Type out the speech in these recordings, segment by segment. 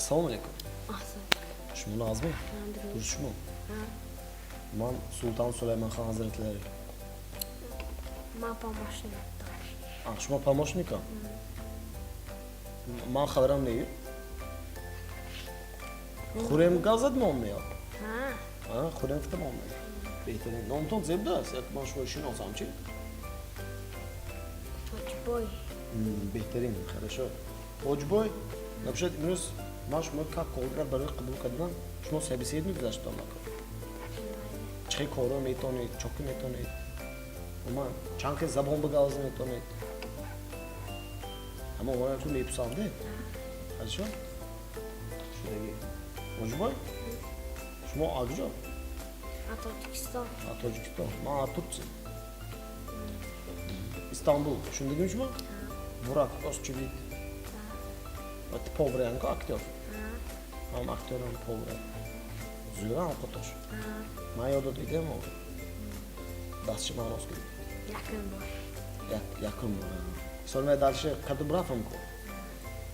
Assalomu alaykum. Assalomu. Shuni Nazmi? Turishmi? Men Sulton Sulaymonxon hazratlari. Men помощник. Shuma помощника? Men xabarim ne? Xurem gazadmi olmuyor? Ha. Xurem fıtım olmuyor. Beyterin. Nomton zebda. Yak ben şu işini olsam ki. Почбой. Beyterin. Хорошо. Почбой. Напишет минус. Маш мы как конкрет барои қабул кардан шумо собеседник гузашт омак. Чӣ коро метонед, чоки метонед. Ама чанд кес забон бигавз метонед. Ама ора ту меписанде. Хорошо? Шудаги. Почбой. Шумо агҷо? Tojikiston. Tojikiston. Мен Атуркчи. Istanbul. Шундагими шумо? Мурат Озчубек. Вот Повренко актер. Ham aktörüm Povra. Züran Kotoş. Mayoda dedim o. Dasçı Manovski. Yakın bu. Yakın bu. Sonra dalşı kadı bırakım ko.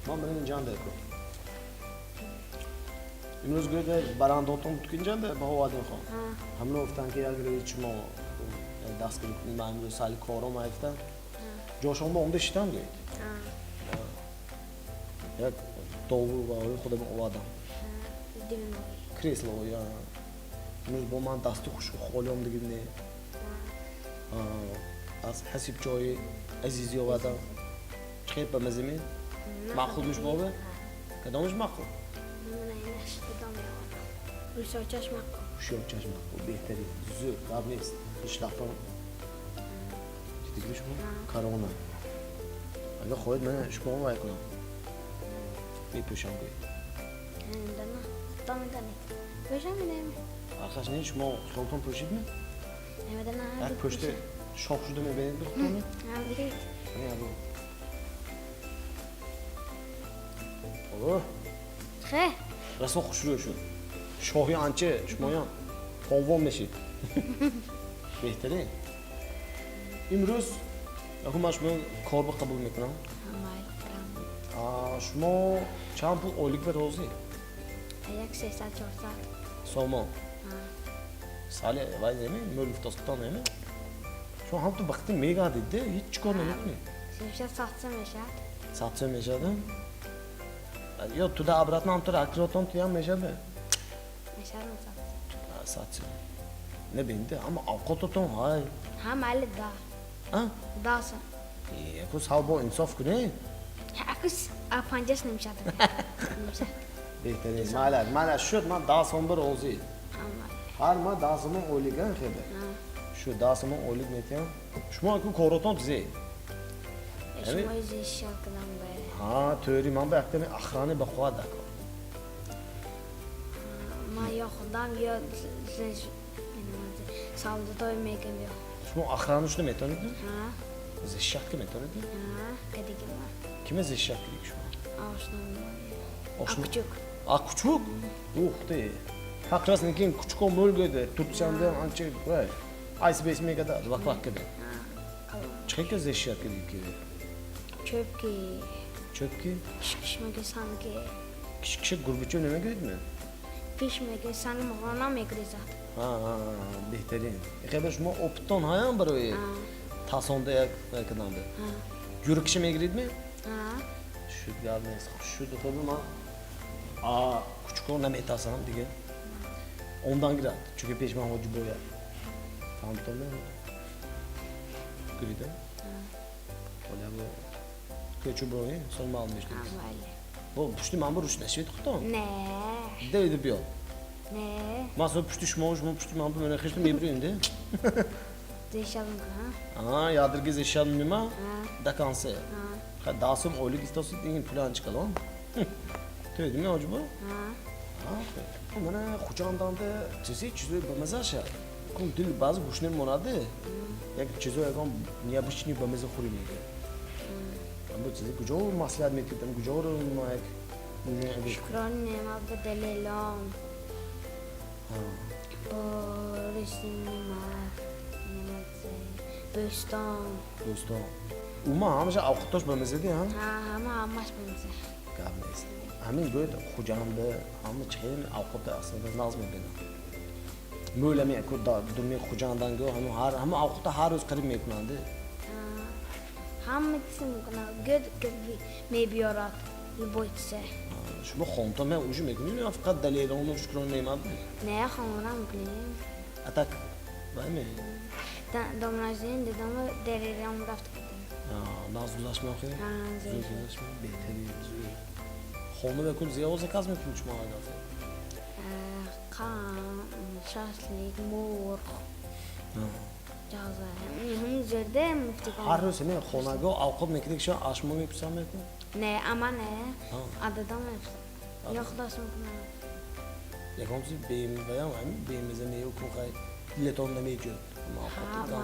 Mam benim can deko. Ünüz göde baran dotum tutunca da bu adım ko. Hamle oftan ki yargılı içmo. Daskı ben böyle sali korum ayfta. Coşonda onda işten gayet. Ya doğru var o kadar o adam. Kreslo ya. Biz bu man dastı kuş xolyom diginde. Az hasip joyi aziz yo adam. Çıkıp bamazemi. Maqulmuş bu abi. Kadammış maqul. Ben yaxshi qildim. Research maqul. Şu çalışmak bu behteri. Zü, kabnes, işlahpan. Gidiyor mu? Karona. Aga xoyed men şu mu var kanım. Bir puşam koy. Dana. Tamam. Puşam mı? Arkadaş ne şu mu? Sultan puşit mi? Evet dana. Ek puşte şok şu deme benim bir tonu. Ha direkt. Ne bu? Oh. Xe. Rasmo xuşuruyor şu. Şohi ançe şu mu ya? Povon meşi. Behteri. İmruz. Akumaş mı korba kabul meکنم. شما چند پول اولیک به روزی؟ یک 300 400 سوما سالی وای نمی مولف داستان نمی شما هم تو وقتی میگا دیده هیچ کار نمیکنی Sevşat satsa meşat. satsa meşadan ya tu da abratma am tu akroton tu ya meşabe Meşat mı satsa? satsa ne bindi ama avkototon hay Ha mali da. ha Dasa. ku salbo insaf kune Akış apancas nemşat. Nemşat. behteri mala şut man daha son bir rozi Ama. har ma daha zaman oligan khebe şu daha zaman olig metem şuma ku koroton dize Şuma izi şarkıdan beri. Ha, teori man be akte akhane be khwad dak. Ma ya khudam ya saldı da mekem ya. Şuma akhane şunu metonid mi? Ha. Zişak ki metonid mi? Ha. Kadigim var. Kime zişak dik şuma? Ağuştan var. Oşnu. Akçuk. Akçuk? De. Hakras nekin küçük bölgede Türkçemde ançe var. Ice base me kadar bak gibi. Ha. Kalın. Çıkı zişak dik ki. Çöp ki. Çöp ki Pişme ki sanki. kişi gurbetçi önüme gördü mü? Pişme ki sanki mağrana mı ekrizat. Ha, behterin. Xeber şuma opton hayan baroy. Ha. Tasonda yak kadar. Ha. Yürük işe megrid mi? Ha. Şu gelmez. Şu da tabii ma. Küçük ona metasanam diye. Ondan girer. Çünkü peşman hoca boya. Fantom ne? Gride. Ola bu. Köçü boya son mal almıştı. Ha vali. Bu püştü mamur üstüne şey tuttu. Ne. Dedi bir yol. Ne. Masa püştü şmoş mu püştü mamur öne kıştım yebrinde. Değişelim ha. Yadırgız eşyan mima. Ha. Da kanse. Ha. Dasım oylu gistosu değil plan çıkalım. Dedim ya hoca bu. Ha. Bana kucağından da çiziyor bamazı aşağı. Kum dil bazı kuşlar monadı. Ya çiziyor ya niye bişini bamazı khuri miydi? Ama çiziyor kucağı maslahat metkeden kucağı olmak. Şükran nema bedelelom. Resimler. Böstan. Dostum. Uma hamca avuktaş bamazı değil ha? Ha ama amaç bamazı. gap neyse. Hamın göt hocamda hamı çıkayım avukata aslında lazım bana. Möyleme ku da durmay hocandan gö hamı avukata har öz qilib mekmandı. Hamısı mümkün. Göd mebiyorat. Любойся. Şunu xonta men ujum mekmanı ya fakat dalil onu şükran neyman. Ne xonram bileyim. Atak. Var mı? Domrajın dedemi dereden raftık. Naz uzlaşma okey. Zor. Uzlaşma beteri. Xonu ve kul ziya olsa kaz mekmanı çuma aldı. Kan, şahslik, mor. Caza. Hem zerde müftik. Har sene xonaga avqob mekdik şu aşma meksan mekman. Ne ama ne? Adadan yapsın. Yok da mümkün. Yakomsi benim bayan var mı? Benim ne yok kay leton ne mevcut. Ama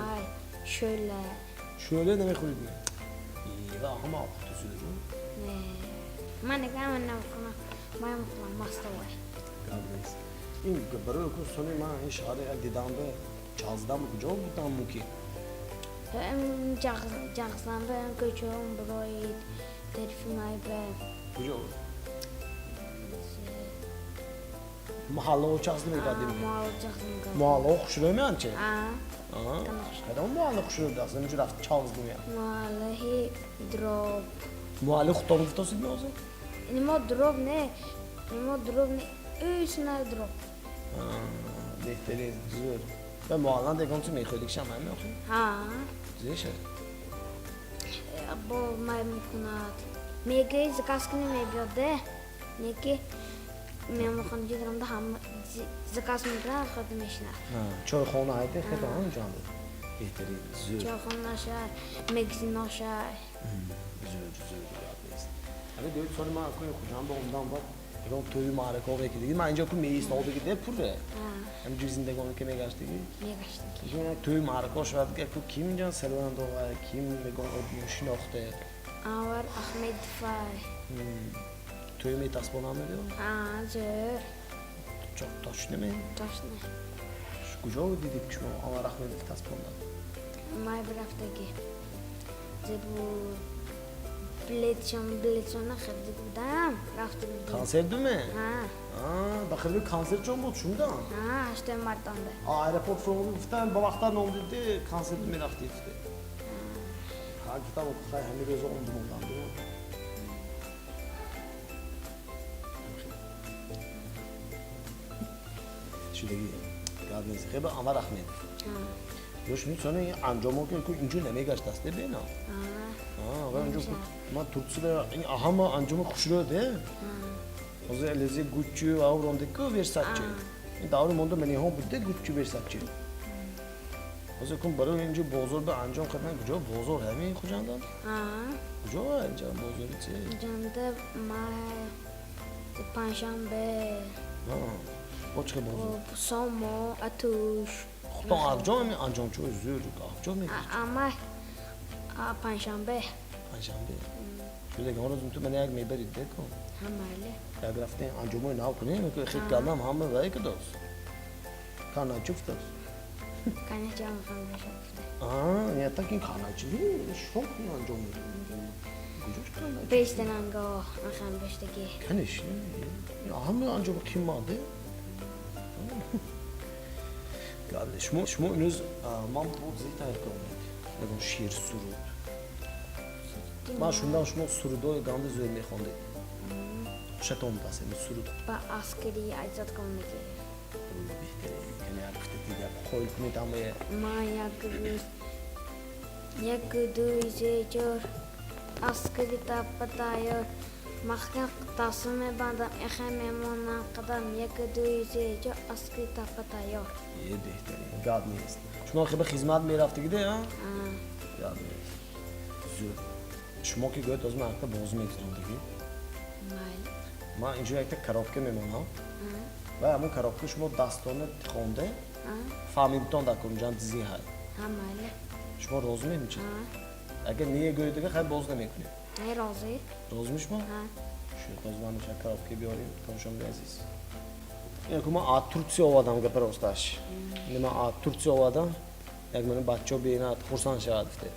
şöyle. Şöyle demek oluyor mu? İyi var ama avqob söylüyorum. Ne? Mane kamen ne bakına. Mayım falan mastaway. Kabris. İn gabaro ko sonu ma iş hare didamda çazdan mı kucak butan mı ki? Hem cağızdan ben göçüyorum burayı. Terifim aybe. Kucak. Mahalle o çazdı mı kadim? Mualacaksın. Mahalle okşuyor mu ançe? Aa. Kadam mahalle okşuyor da sen cüraf çazdım ya. Mualahi drop. Mahalle xutamı futası mı olsa? Nimo drop ne? Nimo drop ne? Üstüne drop. Behteri zor. Ben mahallen de konuşum ekledik şamay mı okuyayım? Ha. Güzel şey. Bu mayım kunat. Mege zakaskını mebiyordu. Ne ki? Memur kanıcılarımda ham zakasını da kadın işler. Çoğu konu aydı, hep anı canlı. Behteri zor. Çoğun aşağı, megzin aşağı. Zor yapmayız. Hani diyor sonra ma koyu kucağımda ondan var. Ron toyu marek o belki değil. Bence ku meis oldu ki de pure. Hem cüzinde konu kime geçti ki? Ne geçti ki? Çünkü toyu marek o şuat ki ku kim can Servando var, kim me gon odmuş nokta. Avar Ahmet Fay. Toyu me tasbona mı diyor? Zor. Çok taş ne mi? Taşne. Şu kucağı dedik şu Allah rahmet tasbona. May bir haftaki. Bu biletyona kırdık da raftık. Kanser değil mi? Ha. Bakır bir kanser çok mu şunda? Ha, işte Mart'ta. Aeroport falan iftar babaktan oldu de kanser mi raftı iftar. Ha kitap oku hay hem gözü ondu bundan diyor. Şuradaki gördüğünüz gibi ama rahmet. Yo şunu sonra amcamı ki ince ne megaş tas de bena. Ben önce ma Türkçe ahama amcamı kuşluyor de. O zaman lezi Gucci avrondaki Versace. Davru mondo beni hon bude Gucci Versace. O zaman baro önce bozor da amcam kadar güzel bozor hem kucağından. Güzel amcam bozor içi. Canda may panşambe. O çıkı bozor. Somo atuş. Kutan amcam çok üzüldü. Amcam ne? Ama panşambe. Amcam be. Şöyle gönlüm tüm beni yak meyber idde ko. Hamale. Ya graften amcamı ne yaptı ne? Ki xikkallam hamı var ki dost. Kana çuftas. Kana cam falan Ya takin kana çivi şok mu amcamı? Gücüş kana. Beşten ango. Akan beşteki. Kan iş. Ya hamı amcamı kim vardı? Kardeş, şmu ünüz mam bu zeyt ayakkabı. Bakın şiir surut. Ben şundan şunu surudu gandı zörme xondu. Şaton tasem surut. Ba askeri ajat komneki. Behteri, kene yapıştı diye koyul kuni tamaya. Ma yakıdı izleyiciyor. Askeri tapatıyor. Mahkam tasımı bandam ehem memnundan kadar yakıdı izleyiciyor. Askeri tapatıyor. İyi behteri, gadniyiz. Şuna khiba hizmet mi rafti gide ya? Gadniyiz. Zür. Şuma ki göt özme akta bozmak zorundaki. Ma injo yakta karobka memnunam. Ve ama karobka şuma dastonu tıkonde. Fahmimton da koncan dizi hay. Hamale. Şuma rozme mi çiz? Eğer niye gördüğü kadar boz demek mi? Ne razı? Rozmuş mu? Şu kozmanı karobka bir arayayım. Konuşalım aziz. Yani kuma a Türkçe ovadan kapar ostaş. Nima a Türkçe ovadan. Jak meni bachcho beyinat xursand shadifte.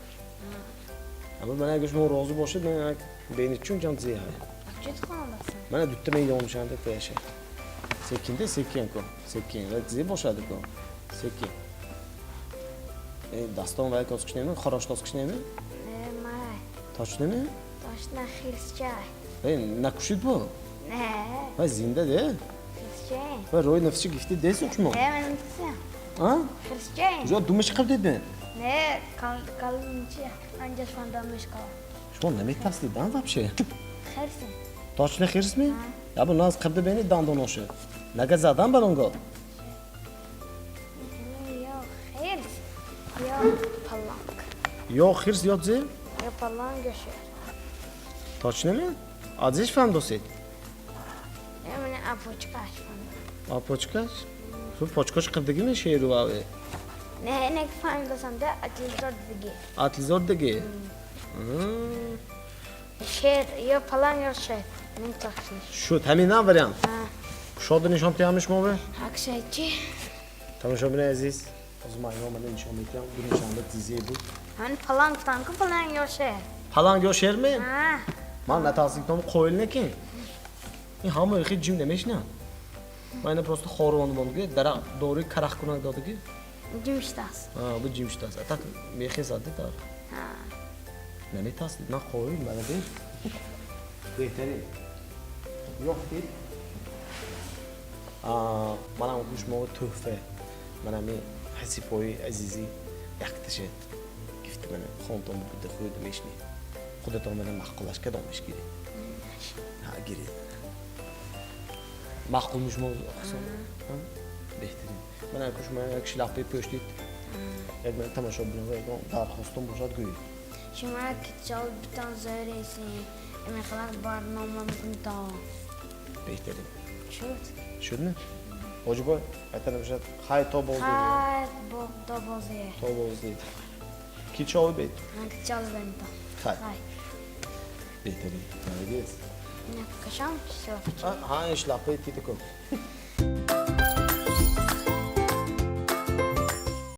Ama ben eğer şuma rozu boşu ben beyni çün can ziya. Vücut kanadasın. Mana düttürme olmuşan deb qo'yashi. Sekinda sekin-ku. Sekin. Va tizi boshadi-ku. Sekin. Daston va ko'zqishnimi? Xorosh to'sqishnimi? Mara. Точними? Точно хирсчай. Na kushid bu. Ne? Va zinda-da. Хирсчай. Va ro'y nafsi gifti desa ushmo. Ben unuttum. Ha? Хирсчай. Jo dumish qilib dedi. Ne? Kalınca anca şu anda mışkal. Что, на метасти дан вообще? Хирsin. Точно хирсми? Я бы нас qildi beni dandon o'sha. Naga zadan barongo. Yok hirs. Yok palang. Yo hirs yodzi? Yok palang göşer. Точними? Aziz fam do'st. Hemen apoçka açmadım. A pochkash? Shu pochkash qildingmi she'ru ave? Ne falan desem de atılıyor dige. Atlizordagi. Şer yok palang yok şey. Ne taksın? Shu tamindan variant. Ha. Shodi nishon tiyamishmi bu? Akşayçı. Tomoshabin aziz. O'zim ayomani nishon etyapman. Bu nishonda tizi bu. Hani palang tankı palang yok şey. Palang yo shermi? Ha. Man nataslikdan qo'yilnekin. Hamma yo'q jim demashna. Mana просто xo'rvon bo'ldi. Dara doğru karax kunak dedi. Cimştas. Ha, bu jimshtas. Tak mexizadi dar. Ha. Ne tas? Ne qo'yil mana bir. Behtarin. Yo'q deb. Mana bu kushmoq tuhfa. Mana men hasifoy azizi yaqtishi. Gifti mana xonton bu xud meshni. Xudo tomonidan ma'qullashga domish kerak. Ha, kerak. Ma'qulmish mavzu hisob. Behtarin. Mana kushmoq kishilar po'shtit. Eğer tamam bilan va darxostim bo'shadi go'yo. Şimdi çal bir tane zöreysin. Emek kadar barnomamızın da. Behtarin. Şut. Tushundimi? Hojiboy, aytaman o'sha hay tob oldi. Hay bok da bozuyor. Tob oldi deydi. Kichoy bet. Hangi çal ben de. Hay. Hay. Behtarin. Narigiz. Ne kaşam çiçek. Ha, ishlab aytdik-ku.